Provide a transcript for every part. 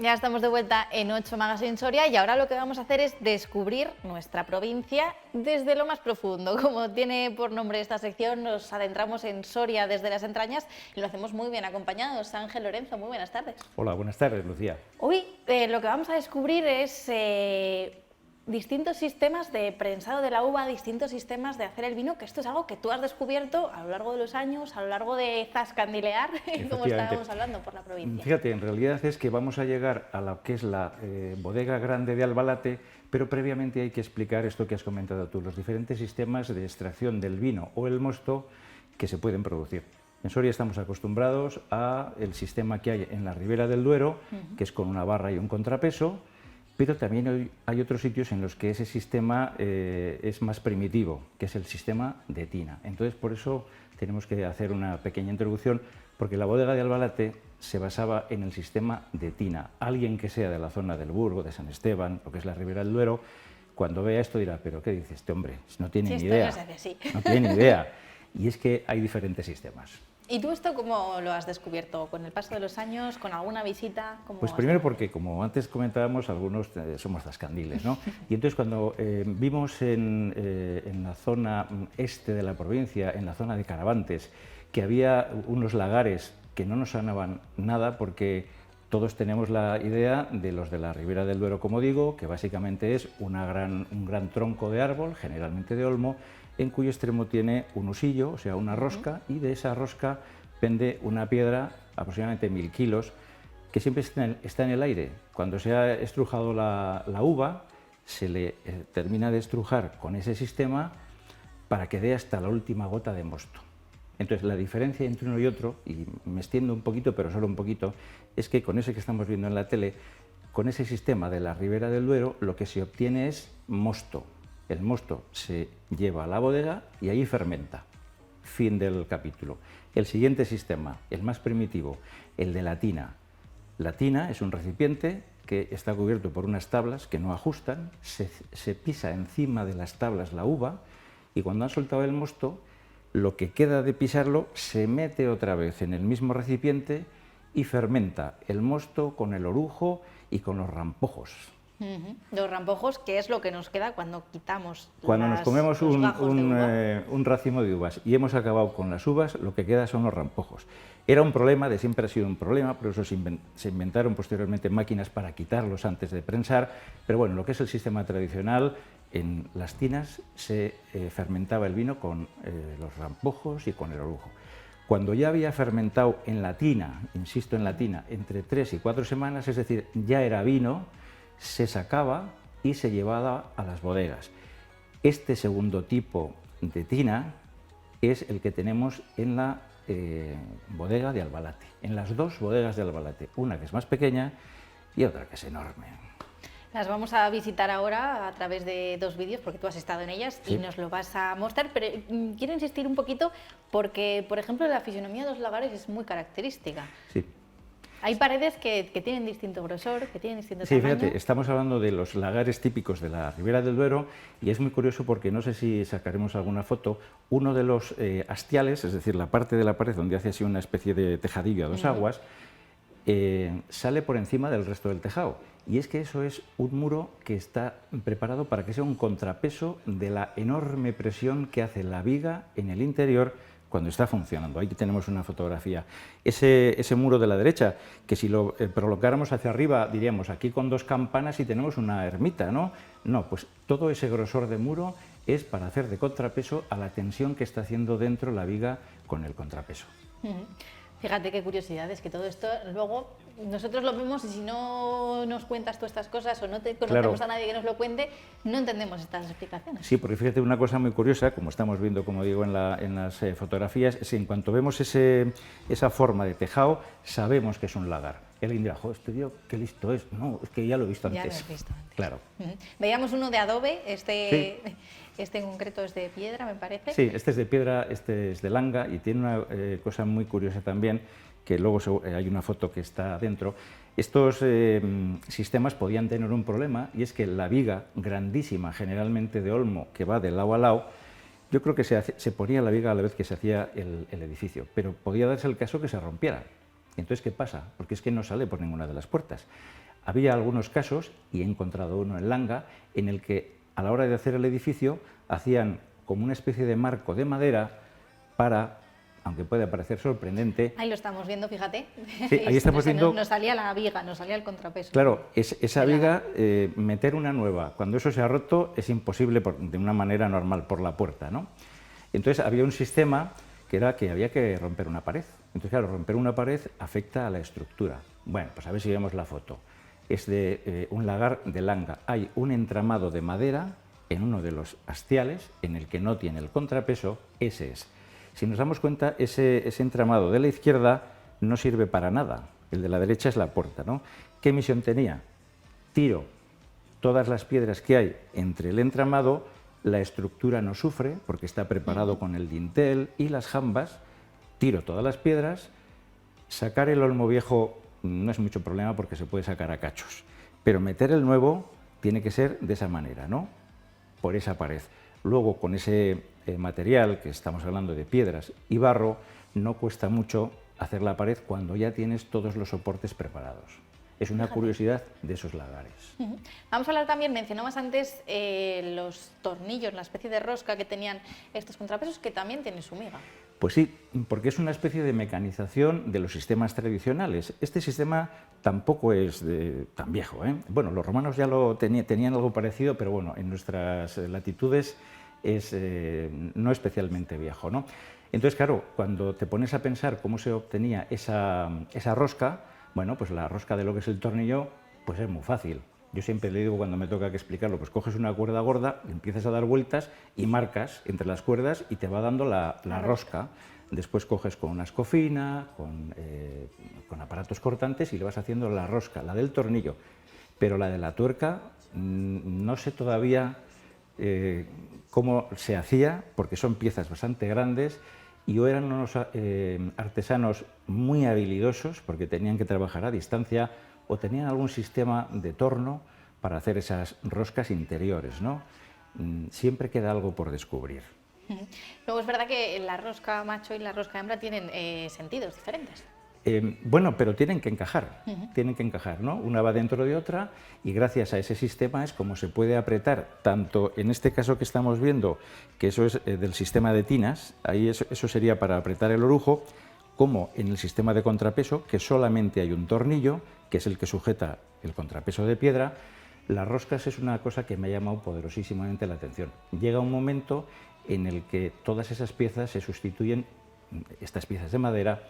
Ya estamos de vuelta en 8 Magazine Soria y ahora lo que vamos a hacer es descubrir nuestra provincia desde lo más profundo. Como tiene por nombre esta sección, nos adentramos en Soria desde las entrañas y lo hacemos muy bien acompañados. Ángel Lorenzo, muy buenas tardes. Hola, buenas tardes, Lucía. Hoy lo que vamos a descubrir es distintos sistemas de prensado de la uva, distintos sistemas de hacer el vino, que esto es algo que tú has descubierto a lo largo de los años, a lo largo de zascandilear, como estábamos hablando por la provincia. Fíjate, en realidad es que vamos a llegar a lo que es la bodega grande de Albalate, pero previamente hay que explicar esto que has comentado tú, los diferentes sistemas de extracción del vino o el mosto que se pueden producir. En Soria estamos acostumbrados al sistema que hay en la Ribera del Duero, que es con una barra y un contrapeso, pero también hay otros sitios en los que ese sistema es más primitivo, que es el sistema de tina. Entonces, por eso tenemos que hacer una pequeña introducción, porque la bodega de Albalate se basaba en el sistema de tina. Alguien que sea de la zona del Burgo, de San Esteban, lo que es la Ribera del Duero, cuando vea esto dirá, ¿pero qué dice este hombre? No tiene ni idea. No tiene ni idea. Y es que hay diferentes sistemas. ¿Y tú esto cómo lo has descubierto? ¿Con el paso de los años? ¿Con alguna visita? Pues primero porque, como antes comentábamos, algunos somos zascandiles, ¿no? Y entonces cuando vimos en la zona este de la provincia, en la zona de Caravantes, que había unos lagares que no nos sonaban nada porque todos tenemos la idea de los de la Ribera del Duero, como digo, que básicamente es un gran tronco de árbol, generalmente de olmo, en cuyo extremo tiene un husillo, o sea, una rosca, y de esa rosca pende una piedra, aproximadamente 1000 kilos, que siempre está en el aire. Cuando se ha estrujado la uva, se le termina de estrujar con ese sistema para que dé hasta la última gota de mosto. Entonces, la diferencia entre uno y otro, y me extiendo un poquito, pero solo un poquito, es que con ese que estamos viendo en la tele, con ese sistema de la Ribera del Duero, lo que se obtiene es mosto. El mosto se lleva a la bodega y ahí fermenta. Fin del capítulo. El siguiente sistema, el más primitivo, el de la tina. La tina es un recipiente que está cubierto por unas tablas que no ajustan, se pisa encima de las tablas la uva y cuando han soltado el mosto, lo que queda de pisarlo se mete otra vez en el mismo recipiente y fermenta el mosto con el orujo y con los rampojos. Los rampojos, que es lo que nos queda cuando quitamos Cuando nos comemos un racimo de uvas y hemos acabado con las uvas, lo que queda son los rampojos. Era un problema, siempre ha sido un problema, por eso se inventaron posteriormente máquinas para quitarlos antes de prensar, pero bueno, lo que es el sistema tradicional, en las tinas se fermentaba el vino con los rampojos y con el orujo. Cuando ya había fermentado en la tina, insisto en la tina, entre 3 y 4 semanas, es decir, ya era vino, se sacaba y se llevaba a las bodegas. Este segundo tipo de tina es el que tenemos en la bodega de Albalate, en las dos bodegas de Albalate, una que es más pequeña y otra que es enorme. Las vamos a visitar ahora a través de 2 vídeos, porque tú has estado en ellas y nos lo vas a mostrar, pero quiero insistir un poquito porque, por ejemplo, la fisonomía de los lagares es muy característica. Sí. Hay paredes que tienen distinto grosor, que tienen distinto tamaño. Sí, fíjate, estamos hablando de los lagares típicos de la Ribera del Duero y es muy curioso porque no sé si sacaremos alguna foto, uno de los hastiales, es decir, la parte de la pared donde hace así una especie de tejadillo a 2 aguas, sale por encima del resto del tejado. Y es que eso es un muro que está preparado para que sea un contrapeso de la enorme presión que hace la viga en el interior cuando está funcionando. Ahí tenemos una fotografía. Ese muro de la derecha, que si lo colocáramos hacia arriba, diríamos aquí con 2 campanas y tenemos una ermita, ¿no? No, pues todo ese grosor de muro es para hacer de contrapeso a la tensión que está haciendo dentro la viga con el contrapeso. Fíjate qué curiosidad, es que todo esto luego nosotros lo vemos y si no nos cuentas tú estas cosas o no te conocemos a nadie que nos lo cuente, no entendemos estas explicaciones. Sí, porque fíjate, una cosa muy curiosa, como estamos viendo, como digo, en las fotografías, es que en cuanto vemos esa forma de tejado, sabemos que es un lagar. Y alguien dirá, jo, este tío, qué listo es. No, es que ya lo he visto antes. Ya lo he visto antes. Claro. Veíamos uno de adobe, Sí. Este en concreto es de piedra, me parece. Sí, este es de piedra, este es de langa y tiene una cosa muy curiosa también, que luego hay una foto que está dentro. Estos sistemas podían tener un problema y es que la viga grandísima, generalmente de olmo, que va de lado a lado, yo creo que se ponía la viga a la vez que se hacía el edificio, pero podía darse el caso que se rompiera. Entonces, ¿qué pasa? Porque es que no sale por ninguna de las puertas. Había algunos casos, y he encontrado uno en Langa, en el que a la hora de hacer el edificio hacían como una especie de marco de madera para, aunque puede parecer sorprendente... Ahí lo estamos viendo, fíjate. Sí, ahí estamos viendo... Nos salía la viga, nos salía el contrapeso. Claro, esa viga, meter una nueva, cuando eso se ha roto, es imposible de una manera normal, por la puerta, ¿no? Entonces había un sistema que era que había que romper una pared. Entonces, claro, romper una pared afecta a la estructura. Bueno, pues a ver si vemos la foto. Es de un lagar de Langa. Hay un entramado de madera en uno de los hastiales, en el que no tiene el contrapeso, ese es. Si nos damos cuenta, ese entramado de la izquierda no sirve para nada. El de la derecha es la puerta, ¿no? ¿Qué misión tenía? Tiro todas las piedras que hay entre el entramado, la estructura no sufre porque está preparado con el dintel y las jambas, tiro todas las piedras, sacar el olmo viejo no es mucho problema porque se puede sacar a cachos, pero meter el nuevo tiene que ser de esa manera, ¿no? Por esa pared. Luego, con ese material, que estamos hablando de piedras y barro, no cuesta mucho hacer la pared cuando ya tienes todos los soportes preparados. Es una curiosidad de esos lagares. Vamos a hablar también, mencionabas antes los tornillos, la especie de rosca que tenían estos contrapesos, que también tiene su miga. Pues sí, porque es una especie de mecanización de los sistemas tradicionales. Este sistema tampoco es tan viejo, ¿eh? Bueno, los romanos ya lo tenían algo parecido, pero bueno, en nuestras latitudes es no especialmente viejo, ¿no? Entonces, claro, cuando te pones a pensar cómo se obtenía esa rosca, bueno, pues la rosca de lo que es el tornillo, pues es muy fácil. Yo siempre le digo cuando me toca que explicarlo, pues coges una cuerda gorda, empiezas a dar vueltas y marcas entre las cuerdas y te va dando la rosca. Después coges con una escofina, con aparatos cortantes y le vas haciendo la rosca, la del tornillo. Pero la de la tuerca, no sé todavía cómo se hacía, porque son piezas bastante grandes y o eran unos artesanos muy habilidosos, porque tenían que trabajar a distancia, o tenían algún sistema de torno para hacer esas roscas interiores, ¿no? Siempre queda algo por descubrir. Luego es verdad que la rosca macho y la rosca hembra tienen sentidos diferentes. Bueno, pero tienen que encajar, ¿no? Una va dentro de otra y gracias a ese sistema es como se puede apretar, tanto en este caso que estamos viendo, que eso es del sistema de tinas, ahí eso sería para apretar el orujo, como en el sistema de contrapeso, que solamente hay un tornillo, que es el que sujeta el contrapeso de piedra. Las roscas es una cosa que me ha llamado poderosísimamente la atención. Llega un momento en el que todas esas piezas se sustituyen, estas piezas de madera,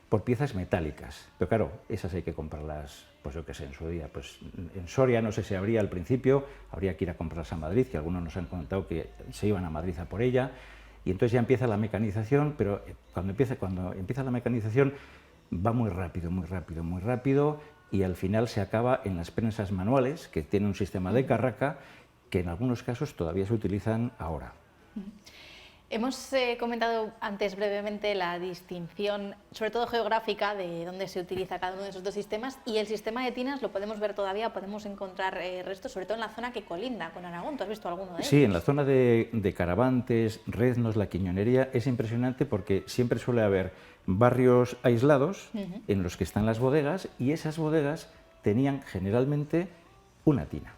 por piezas metálicas. Pero claro, esas hay que comprarlas, pues yo qué sé, en su día. Pues en Soria no sé si habría al principio, habría que ir a comprarlas a Madrid, que algunos nos han contado que se iban a Madrid a por ella. Y entonces ya empieza la mecanización, pero cuando empieza la mecanización va muy rápido, muy rápido, muy rápido, y al final se acaba en las prensas manuales, que tienen un sistema de carraca, que en algunos casos todavía se utilizan ahora. Hemos comentado antes brevemente la distinción, sobre todo geográfica, de dónde se utiliza cada uno de esos dos sistemas, y el sistema de tinas lo podemos ver todavía, podemos encontrar restos, sobre todo en la zona que colinda con Aragón. ¿Tú has visto alguno de ellos? Sí, en la zona de Caravantes, Reznos, La Quiñonería, es impresionante porque siempre suele haber barrios aislados en los que están las bodegas, y esas bodegas tenían generalmente una tina.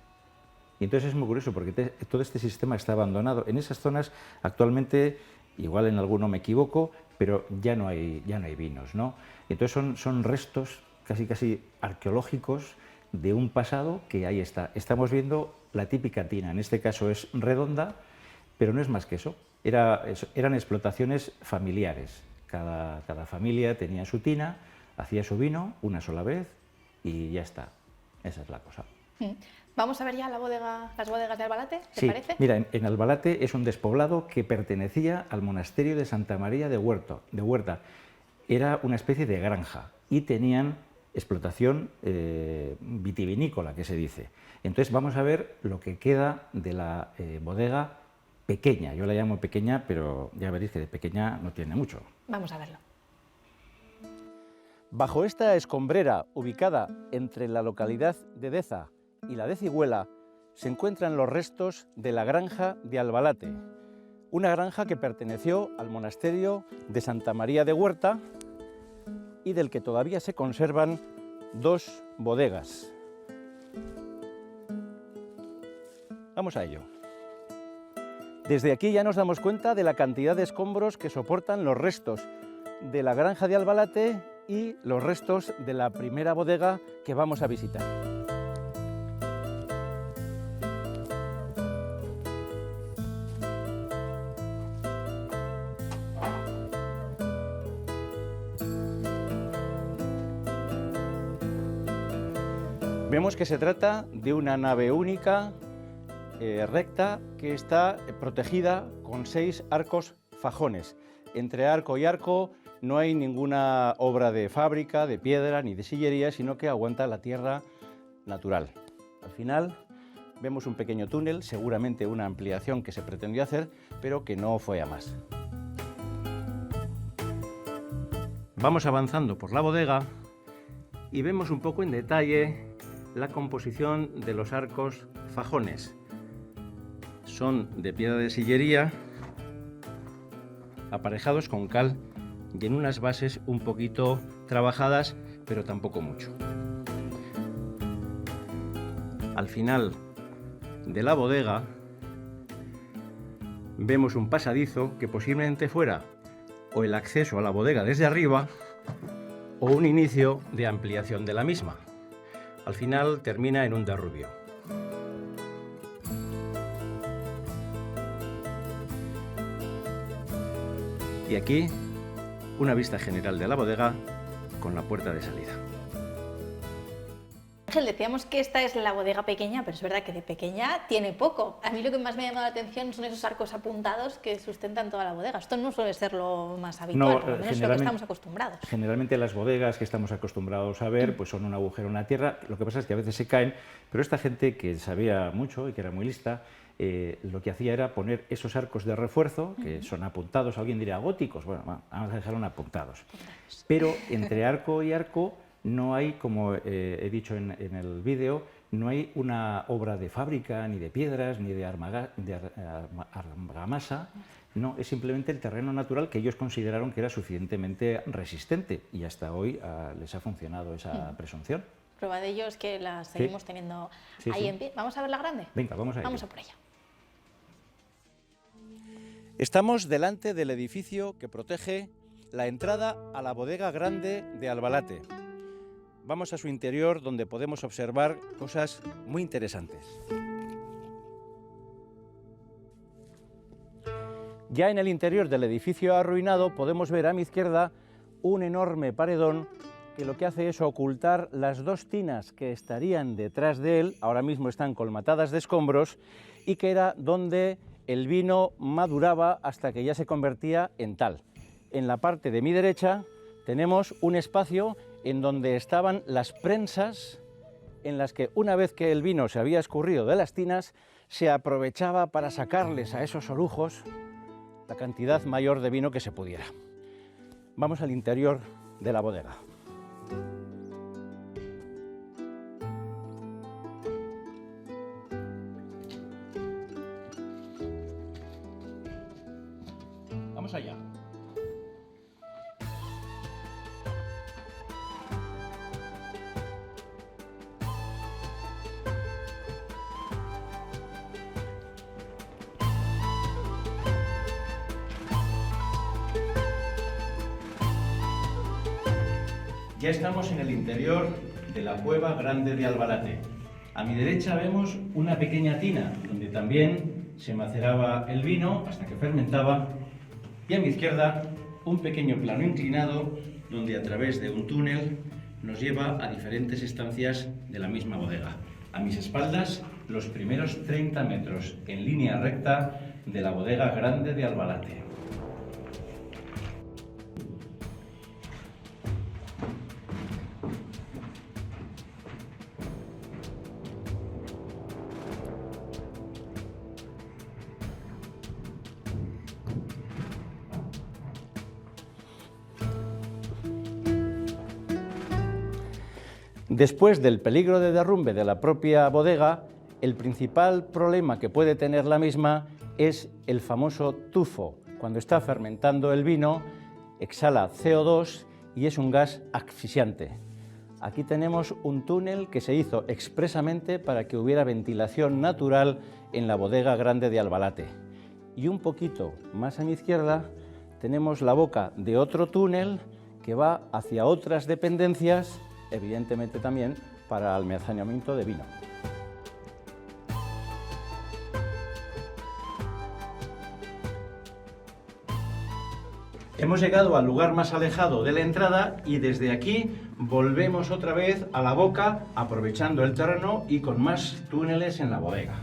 Y entonces es muy curioso porque todo este sistema está abandonado. En esas zonas actualmente, igual en alguno me equivoco, pero ya no hay vinos, ¿no? Entonces son restos casi arqueológicos de un pasado que ahí está. Estamos viendo la típica tina, en este caso es redonda, pero no es más que eso. Eran explotaciones familiares. Cada familia tenía su tina, hacía su vino una sola vez y ya está. Esa es la cosa. Vamos a ver ya las bodegas de Albalate, ¿te parece? Mira, en Albalate es un despoblado que pertenecía al monasterio de Santa María de Huerta. Era una especie de granja y tenían explotación vitivinícola, que se dice. Entonces vamos a ver lo que queda de la bodega pequeña. Yo la llamo pequeña, pero ya veréis que de pequeña no tiene mucho. Vamos a verlo. Bajo esta escombrera, ubicada entre la localidad de Deza y la de Cigüela, se encuentran los restos de la granja de Albalate, una granja que perteneció al monasterio de Santa María de Huerta y del que todavía se conservan dos bodegas, Vamos a ello. Desde aquí ya nos damos cuenta de la cantidad de escombros que soportan los restos de la granja de Albalate y los restos de la primera bodega que vamos a visitar. Vemos que se trata de una nave única, recta, que está protegida con 6 arcos fajones. Entre arco y arco no hay ninguna obra de fábrica, de piedra ni de sillería, sino que aguanta la tierra natural. Al final vemos un pequeño túnel, seguramente una ampliación que se pretendió hacer, pero que no fue a más. Vamos avanzando por la bodega y vemos un poco en detalle la composición de los arcos fajones. Son de piedra de sillería, aparejados con cal y en unas bases un poquito trabajadas, pero tampoco mucho. Al final de la bodega vemos un pasadizo que posiblemente fuera o el acceso a la bodega desde arriba o un inicio de ampliación de la misma. Al final termina en un derrubio. Y aquí una vista general de la bodega con la puerta de salida. Ángel, decíamos que esta es la bodega pequeña, pero es verdad que de pequeña tiene poco. A mí lo que más me ha llamado la atención son esos arcos apuntados que sustentan toda la bodega. Esto no suele ser lo más habitual, No, por lo menos lo que estamos acostumbrados. Generalmente las bodegas que estamos acostumbrados a ver pues son un agujero en la tierra. Lo que pasa es que a veces se caen, pero esta gente que sabía mucho y que era muy lista, lo que hacía era poner esos arcos de refuerzo, que son apuntados, alguien diría góticos, bueno, vamos a dejarlo en apuntados. Pero entre arco y arco no hay, como he dicho en el vídeo, no hay una obra de fábrica, ni de piedras, ni de argamasa, no, es simplemente el terreno natural que ellos consideraron que era suficientemente resistente y hasta hoy les ha funcionado esa presunción. Prueba de ello es que la seguimos teniendo ahí en pie. ¿Vamos a ver la grande? Venga, vamos a ello. Vamos a por ella. Estamos delante del edificio que protege la entrada a la bodega grande de Albalate. Vamos a su interior, donde podemos observar cosas muy interesantes. Ya en el interior del edificio arruinado podemos ver a mi izquierda un enorme paredón que lo que hace es ocultar las 2 tinas que estarían detrás de él, ahora mismo están colmatadas de escombros, y que era donde el vino maduraba hasta que ya se convertía en tal. En la parte de mi derecha tenemos un espacio en donde estaban las prensas en las que una vez que el vino se había escurrido de las tinas se aprovechaba para sacarles a esos orujos la cantidad mayor de vino que se pudiera. Vamos al interior de la bodega. Vamos allá. Ya estamos en el interior de la cueva grande de Albalate. A mi derecha vemos una pequeña tina donde también se maceraba el vino hasta que fermentaba, y a mi izquierda un pequeño plano inclinado donde a través de un túnel nos lleva a diferentes estancias de la misma bodega. A mis espaldas los primeros 30 metros en línea recta de la bodega grande de Albalate. Después del peligro de derrumbe de la propia bodega, el principal problema que puede tener la misma es el famoso tufo. Cuando está fermentando el vino, exhala CO2 y es un gas asfixiante. Aquí tenemos un túnel que se hizo expresamente para que hubiera ventilación natural en la bodega grande de Albalate. Y un poquito más a mi izquierda tenemos la boca de otro túnel que va hacia otras dependencias, evidentemente también para almacenamiento de vino. Hemos llegado al lugar más alejado de la entrada y desde aquí volvemos otra vez a la boca, aprovechando el terreno y con más túneles en la bodega.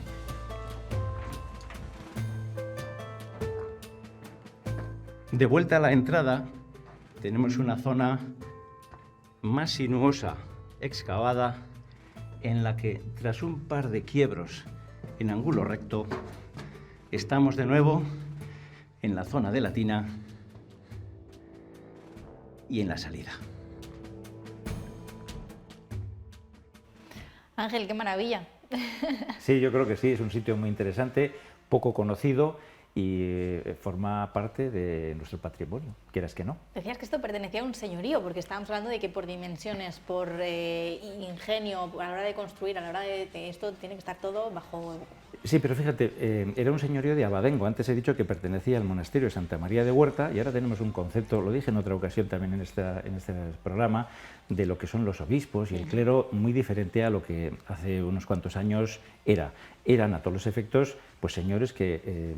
De vuelta a la entrada tenemos una zona más sinuosa, excavada, en la que tras un par de quiebros en ángulo recto estamos de nuevo en la zona de la tina y en la salida. Ángel, qué maravilla. Sí, yo creo que sí, es un sitio muy interesante, poco conocido y forma parte de nuestro patrimonio, quieras que no. Decías que esto pertenecía a un señorío, porque estábamos hablando de que por dimensiones, por ingenio, a la hora de construir, a la hora de esto tiene que estar todo bajo... Sí, pero fíjate, era un señorío de Abadengo. Antes he dicho que pertenecía al monasterio de Santa María de Huerta y ahora tenemos un concepto, lo dije en otra ocasión también en este programa, de lo que son los obispos y el clero muy diferente a lo que hace unos cuantos años era. Eran a todos los efectos pues señores que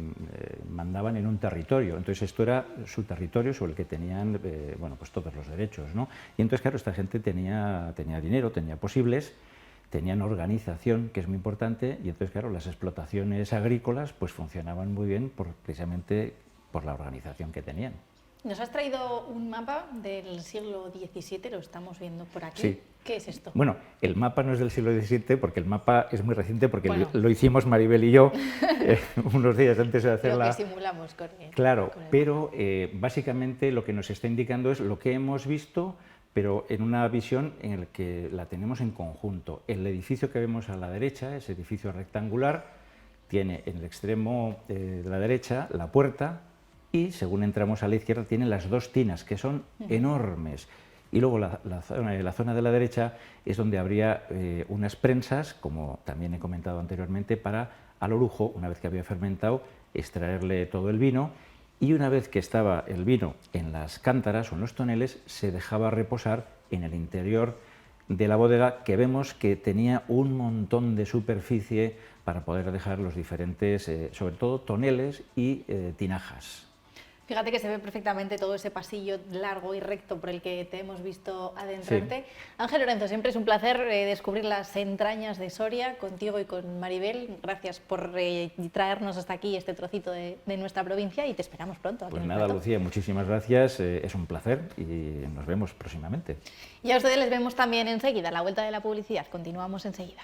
mandaban en un territorio, entonces esto era su territorio sobre el que tenían bueno, pues todos los derechos, ¿no? Y entonces claro, esta gente tenía dinero, tenía posibles, tenían organización, que es muy importante, y entonces claro, las explotaciones agrícolas pues funcionaban muy bien precisamente por la organización que tenían. Nos has traído un mapa del siglo XVII, lo estamos viendo por aquí. Sí. ¿Qué es esto? Bueno, el mapa no es del siglo XVII porque el mapa es muy reciente, porque bueno, lo hicimos Maribel y yo unos días antes de hacerla. Lo que simulamos con él. Claro, pero básicamente lo que nos está indicando es lo que hemos visto, pero en una visión en la que la tenemos en conjunto. El edificio que vemos a la derecha, ese edificio rectangular, tiene en el extremo de la derecha la puerta y, según entramos a la izquierda, tiene las dos tinas, que son enormes. Y luego la zona de la derecha es donde habría unas prensas, como también he comentado anteriormente, para al orujo, una vez que había fermentado, extraerle todo el vino, y una vez que estaba el vino en las cántaras o en los toneles, se dejaba reposar en el interior de la bodega, que vemos que tenía un montón de superficie para poder dejar los diferentes, sobre todo toneles y tinajas. Fíjate que se ve perfectamente todo ese pasillo largo y recto por el que te hemos visto adentrarte. Sí. Ángel Lorenzo, siempre es un placer descubrir las entrañas de Soria contigo y con Maribel. Gracias por traernos hasta aquí este trocito de nuestra provincia y te esperamos pronto. Aquí pues en el nada, plato. Lucía, muchísimas gracias. Es un placer y nos vemos próximamente. Y a ustedes les vemos también enseguida, a la vuelta de la publicidad. Continuamos enseguida.